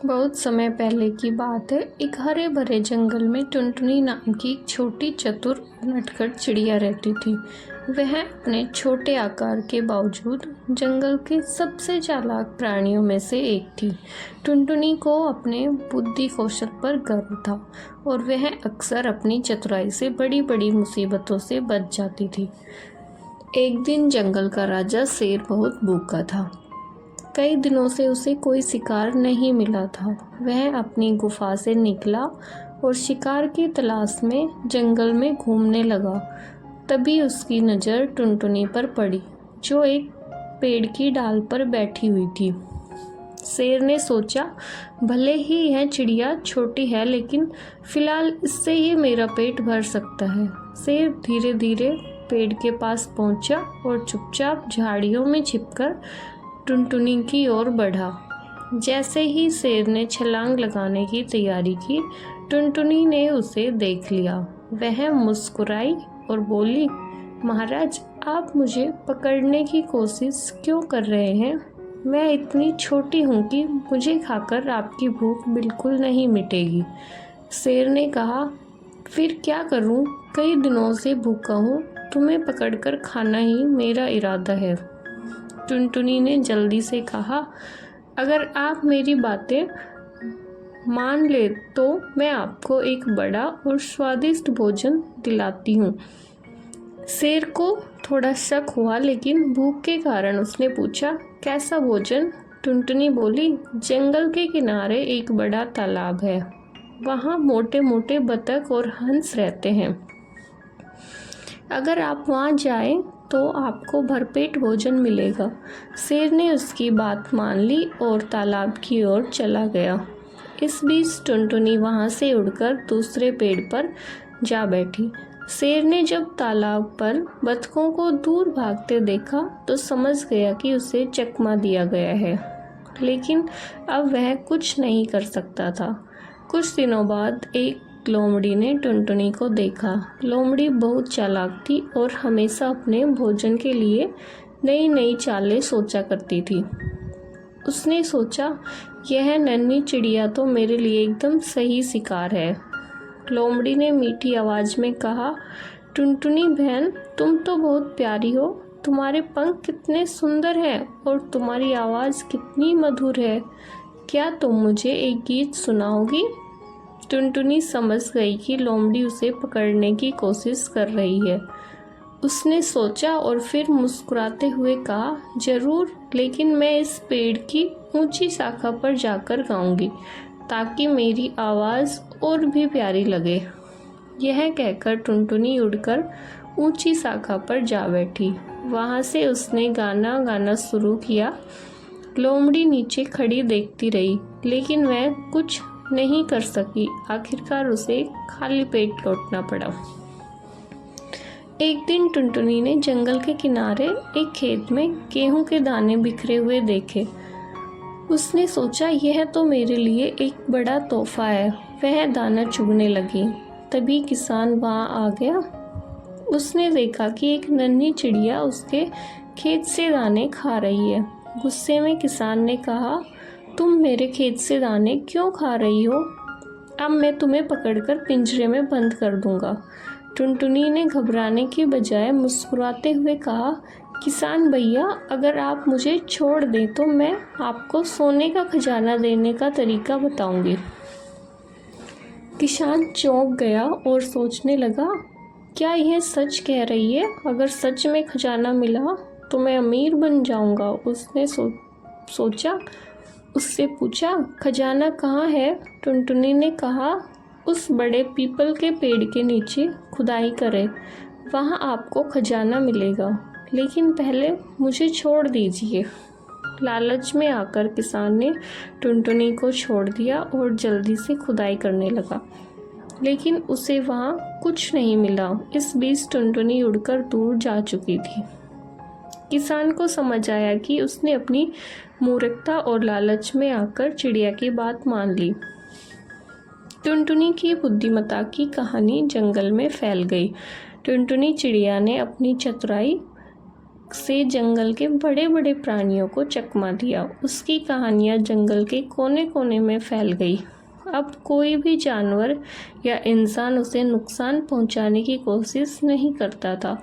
बहुत समय पहले की बात है। एक हरे भरे जंगल में टुनटुनी नाम की एक छोटी चतुर और नटखट चिड़िया रहती थी। वह अपने छोटे आकार के बावजूद जंगल के सबसे चालाक प्राणियों में से एक थी। टुनटुनी को अपने बुद्धि कौशल पर गर्व था और वह अक्सर अपनी चतुराई से बड़ी बड़ी मुसीबतों से बच जाती थी। एक दिन जंगल का राजा शेर बहुत भूखा था। कई दिनों से उसे कोई शिकार नहीं मिला था। वह अपनी गुफा से निकला और शिकार की तलाश में जंगल में घूमने लगा। तभी उसकी नज़र टुनटुनी पर पड़ी, जो एक पेड़ की डाल पर बैठी हुई थी। शेर ने सोचा, भले ही यह चिड़िया छोटी है, लेकिन फिलहाल इससे ही मेरा पेट भर सकता है। शेर धीरे धीरे पेड़ के पास पहुंचा और चुपचाप झाड़ियों में छिपकर टुनटुनी की ओर बढ़ा। जैसे ही शेर ने छलांग लगाने की तैयारी की, टुनटुनी ने उसे देख लिया। वह मुस्कुराई और बोली, महाराज, आप मुझे पकड़ने की कोशिश क्यों कर रहे हैं? मैं इतनी छोटी हूँ कि मुझे खाकर आपकी भूख बिल्कुल नहीं मिटेगी। शेर ने कहा, फिर क्या करूँ? कई दिनों से भूखा हूँ। तुम्हें पकड़कर खाना ही मेरा इरादा है। टुनटुनी ने जल्दी से कहा, अगर आप मेरी बातें मान ले तो मैं आपको एक बड़ा और स्वादिष्ट भोजन दिलाती हूँ। शेर को थोड़ा शक हुआ, लेकिन भूख के कारण उसने पूछा, कैसा भोजन? टुनटुनी बोली, जंगल के किनारे एक बड़ा तालाब है। वहाँ मोटे मोटे बतख और हंस रहते हैं। अगर आप वहाँ जाएं तो आपको भरपेट भोजन मिलेगा। शेर ने उसकी बात मान ली और तालाब की ओर चला गया। इस बीच टुनटुनी वहाँ से उड़कर दूसरे पेड़ पर जा बैठी। शेर ने जब तालाब पर बतखों को दूर भागते देखा तो समझ गया कि उसे चकमा दिया गया है, लेकिन अब वह कुछ नहीं कर सकता था। कुछ दिनों बाद एक लोमड़ी ने टुनटुनी को देखा। लोमड़ी बहुत चालाक थी और हमेशा अपने भोजन के लिए नई नई चालें सोचा करती थी। उसने सोचा, यह नन्ही चिड़िया तो मेरे लिए एकदम सही शिकार है। लोमड़ी ने मीठी आवाज़ में कहा, टुनटुनी बहन, तुम तो बहुत प्यारी हो। तुम्हारे पंख कितने सुंदर हैं और तुम्हारी आवाज़ कितनी मधुर है। क्या तुम मुझे एक गीत सुनाओगी? टुनटुनी समझ गई कि लोमड़ी उसे पकड़ने की कोशिश कर रही है। उसने सोचा और फिर मुस्कुराते हुए कहा, जरूर, लेकिन मैं इस पेड़ की ऊंची शाखा पर जाकर गाऊंगी ताकि मेरी आवाज़ और भी प्यारी लगे। यह कहकर टुनटुनी उड़कर ऊंची शाखा पर जा बैठी। वहाँ से उसने गाना गाना शुरू किया। लोमड़ी नीचे खड़ी देखती रही, लेकिन वह कुछ नहीं कर सकी। आखिरकार उसे खाली पेट लौटना पड़ा। एक दिन टुनटुनी ने जंगल के किनारे एक खेत में गेहूं के दाने बिखरे हुए देखे। उसने सोचा, यह तो मेरे लिए एक बड़ा तोहफा है। वह दाना चुगने लगी। तभी किसान वहां आ गया। उसने देखा कि एक नन्ही चिड़िया उसके खेत से दाने खा रही है। गुस्से में किसान ने कहा, तुम मेरे खेत से दाने क्यों खा रही हो? अब मैं तुम्हें पकड़कर पिंजरे में बंद कर दूंगा। टुनटुनी ने घबराने की बजाय मुस्कुराते हुए कहा, किसान भैया, अगर आप मुझे छोड़ दें तो मैं आपको सोने का खजाना देने का तरीका बताऊंगी। किसान चौंक गया और सोचने लगा, क्या यह सच कह रही है? अगर सच में खजाना मिला तो मैं अमीर बन जाऊंगा। उसने सोचा। उससे पूछा, खजाना कहाँ है? टुनटुनी ने कहा, उस बड़े पीपल के पेड़ के नीचे खुदाई करें, वहाँ आपको खजाना मिलेगा, लेकिन पहले मुझे छोड़ दीजिए। लालच में आकर किसान ने टुनटुनी को छोड़ दिया और जल्दी से खुदाई करने लगा, लेकिन उसे वहाँ कुछ नहीं मिला। इस बीच टुनटुनी उड़कर दूर जा चुकी थी। किसान को समझ आया कि उसने अपनी मूर्खता और लालच में आकर चिड़िया की बात मान ली। टुनटुनी की बुद्धिमत्ता की कहानी जंगल में फैल गई। टुनटुनी चिड़िया ने अपनी चतुराई से जंगल के बड़े बड़े प्राणियों को चकमा दिया। उसकी कहानियाँ जंगल के कोने कोने में फैल गई। अब कोई भी जानवर या इंसान उसे नुकसान पहुंचाने की कोशिश नहीं करता था,